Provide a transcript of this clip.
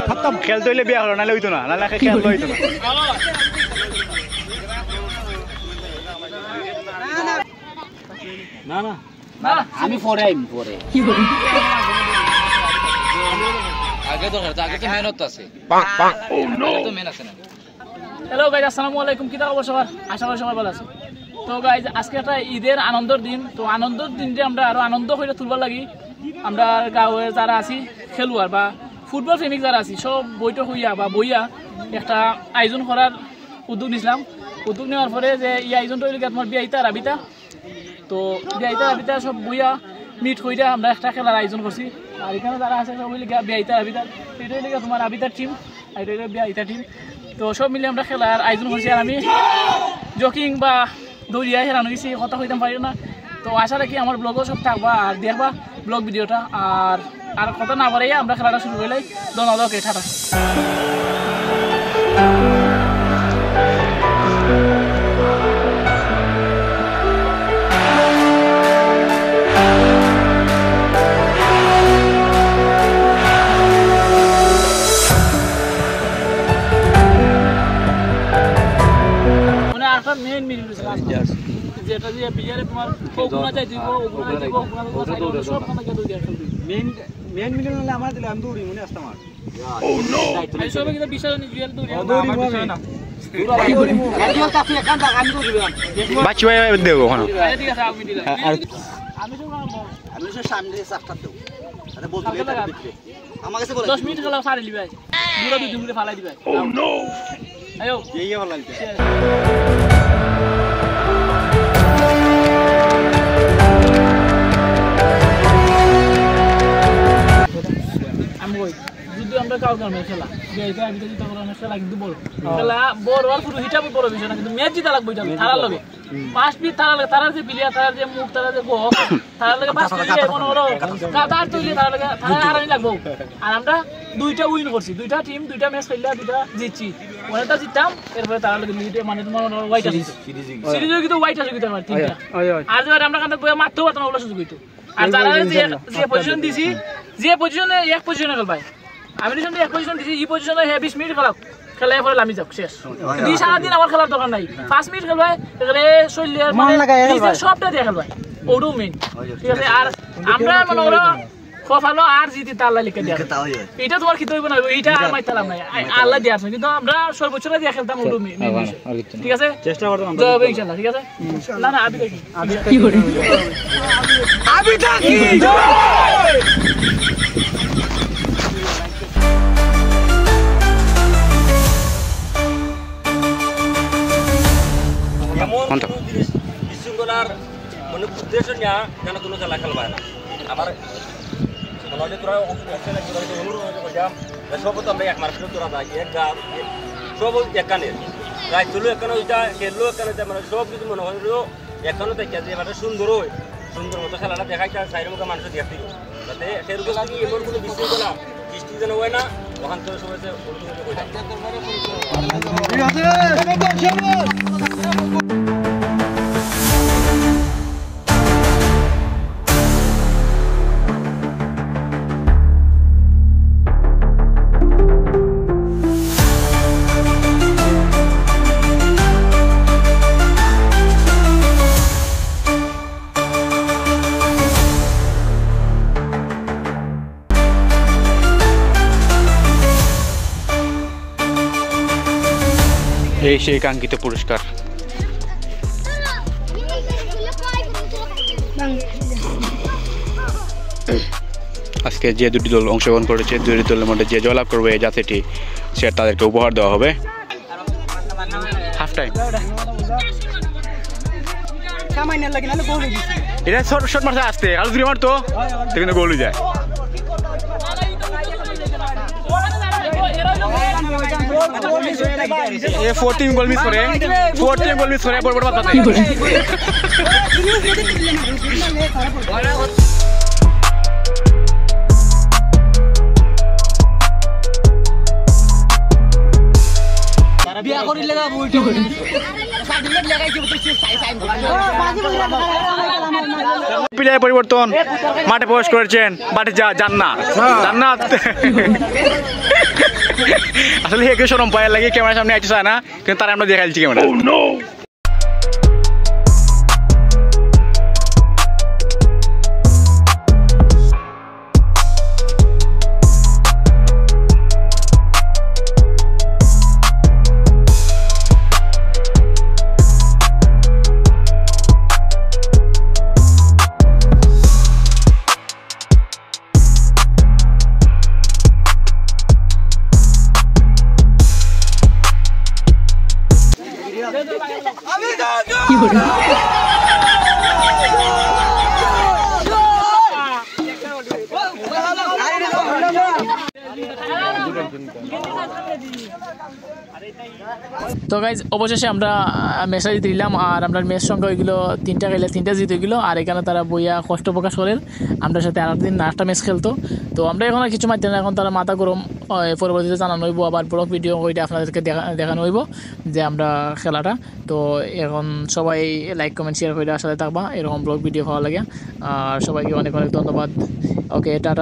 खत्म खेलते हলে বিয়া হলো নালে হইতো না নালে খেল হইতো না না না আমি পরে কি বলি আগে তো মেহনত আছে ও নো তো মেহনত আছে না হ্যালো গাইস আসসালামু আলাইকুম কি খবর সবার আশা করি সবাই ভালো আছো তো গাইস আজকে একটা ঈদের আনন্দের দিন তো আনন্দের দিনটা আমরা আরো আনন্দ কইরা তুলবার লাগি আমরা গাঁওয়ে যারা আছি খেলোয়াড় বা ফুটবল প্রেমিক যারা আছি সব বইটা হইয়া বা বইয়া একটা আয়োজন করার উদ্যোগ নিলাম উদ্যোগ নেওয়ার পরে যে এই আয়োজনটা হইল তোমার বিয়াইতা রাবিতা তো বিয়াইতা রাবিতা সব বইয়া মিট হইয়া আমরা একটা খেলার আয়োজন করছি আর এখানে যারা আছে সব হইলে বিয়াইতা রাবিতা এটা হইলে তোমার রাবিতার টিম আর এটা হইলে বিয়াইতা টিম তো সব মিলে আমরা খেলার আয়োজন করছি আর আমি জকিং বা দৌড়িয়া হেরানো গেছি কথা হইতাম পারি না তো আশা রাখি আমার ব্লগও সব থাকবা আর দেখবা ব্লগ ভিডিওটা আর কথা না বাড়াইয়া আমরা খেলাটা শুরু করলে ধন্যবাদ টাটা মানে একটা মেইন মিনিট যেটা দিয়ে বিয়ারে তোমার কোকুনা চাই দিব ওগুনা দিব ওগুনা সব কথা কে দুই দেখল মেইন মিনিট হলে আমার দিলে আমি দৌড়ি মনে আসতাম আর ও নো এই সব কি বিষয় নি রিয়েল দৌড়ি না দৌড়ি মু গাড়িও কাছে একান দা আমি দৌড়ি বাচ্চা ভাই দেব ওখানে ঠিক আছে আমি দিলাম আমি তো সামনে চারটা দেব আরে বলতে ভিতরে আমার কাছে বলে 10 মিনিট খেলা সারি লিবাই পুরো দুই মিনিট ফালাই দিবাই ও নো আয়ো এই ভালো লাগছে যদি আমরা কাউকে খেলা খেলা কিন্তু বড় খেলা বড় আর শুধু হিসাবে বড় বিষয় না কিন্তু ম্যাচ জিতা লাগবে তারার লগে 5 মিনিট তারার যে প্লেয়ার তারার যে মুখ তারার যে গোল তারার লগে 5 মিনিট মনে হলো তার তৈরি তারার লগে তারার আনি লাগবে আর আমরা দুইটা উইন করছি দুইটা টিম দুইটা ম্যাচ খেললা দুইটা জিতছি ওনেটা জিততাম এরপরে তারার লগে লিডে মানে তোমার হোয়াইট আছে সিরিজে কিন্তু হোয়াইট আছে কিন্তু আমার তিনটা আর যে আমরা কাছে বইয়া মারতেও পারতাম ওগুলো সুযোগ হইতো আর যারা যে পজিশন দিছি যে পজিশনে এক পজিশনে খেলবাই আমি নিশান এক পজিশন দিছি এই পজিশনে 20 মিনিট খেলাই পরে লামি যাব শেষ দুই সারা দিন আমার খেলার দরকার নাই 5 মিনিট খেলবাই এখানে শৈলিয়ার মানে নিজের সবটা দিয়ে খেলবাই ওডু মেইন ঠিক আছে আর আমরা মনে করো খফালো আর জিতি তাল্লা লিখে দিয়া এটা তোমার কি হইব না এইটা আর মাইতালাম না আল্লাহ দিয়া আছে কিন্তু আমরা সর্বোচ্চ দিয়ে খেলতাম ওডু মেইন ঠিক আছে চেষ্টা করতাম আমরা যাবে ইনশাআল্লাহ ঠিক আছে না না আবি কি করে আবিটা কি বিশৃঙ্খলার মানে উদ্দেশ্য নিয়ে যেন কোনো খেলা খেলবা না আমার মনে তোরা অনুরোধ করলাম সব তো আমরা এক মার্কেট তোরা যাই এক গাছ সব এখানে গাছ তুলো এখানে ওইটা খেললো এখানে মানে সব কিছু মনে হলো এখনো দেখে যে মানে সুন্দর মতো খেলাটা দেখাইতে সাইডের মুখে মানুষ দেখতে যাতে সেরকম কি এমন কোনো বিশৃঙ্খলা সৃষ্টি যেন হয় না ওখান থেকে সবাই এই সেই কাঙ্ক্ষিত পুরস্কার আজকে যে দুটি দল অংশগ্রহণ করেছে দুটি দলের মধ্যে যে জয়লাভ করবে এই জাতিটি সে তাদেরকে উপহার দেওয়া হবে হাফ টাইম এটা শর্ট মারতে আসতে আলু দুই মারতো কিন্তু গোল হয়ে যায় ये 14 गोल मिस करे 14 गोल मिस करे बड़ बात नहीं বিয়া প্লেয়ার পরিবর্তন মাঠে প্রবেশ করেছেন মাঠে জান্নাত জান্নাত আসলে একটু শরম পায়ের লাগে ক্যামেরার সামনে আসতে চায় না কিন্তু তারা আমরা দেখাচ্ছি ক্যামেরা তো গাইজ অবশেষে আমরা ম্যাচটা জিতে দিলাম আর আমরা ম্যাচ সংখ্যা হয়েছিল 3টা খেলে 3টা জিতে গেলো আর এখানে তারা বইয়া কষ্ট প্রকাশ করেন আমরা সাথে আর দিন একটা ম্যাচ খেলতো তো আমরা এখন আর কিছু মারতে না এখন তারা মাথা গরম পরবর্তীতে জানানো হইব আবার ব্লগ ভিডিও ওইটা আপনাদেরকে দেখানো হইব যে আমরা খেলাটা তো এখন সবাই লাইক কমেন্ট শেয়ার করে সাথে থাকবা এরকম ব্লগ ভিডিও ভালো লাগে আর সবাইকে অনেক অনেক ধন্যবাদ ওকে টাটা।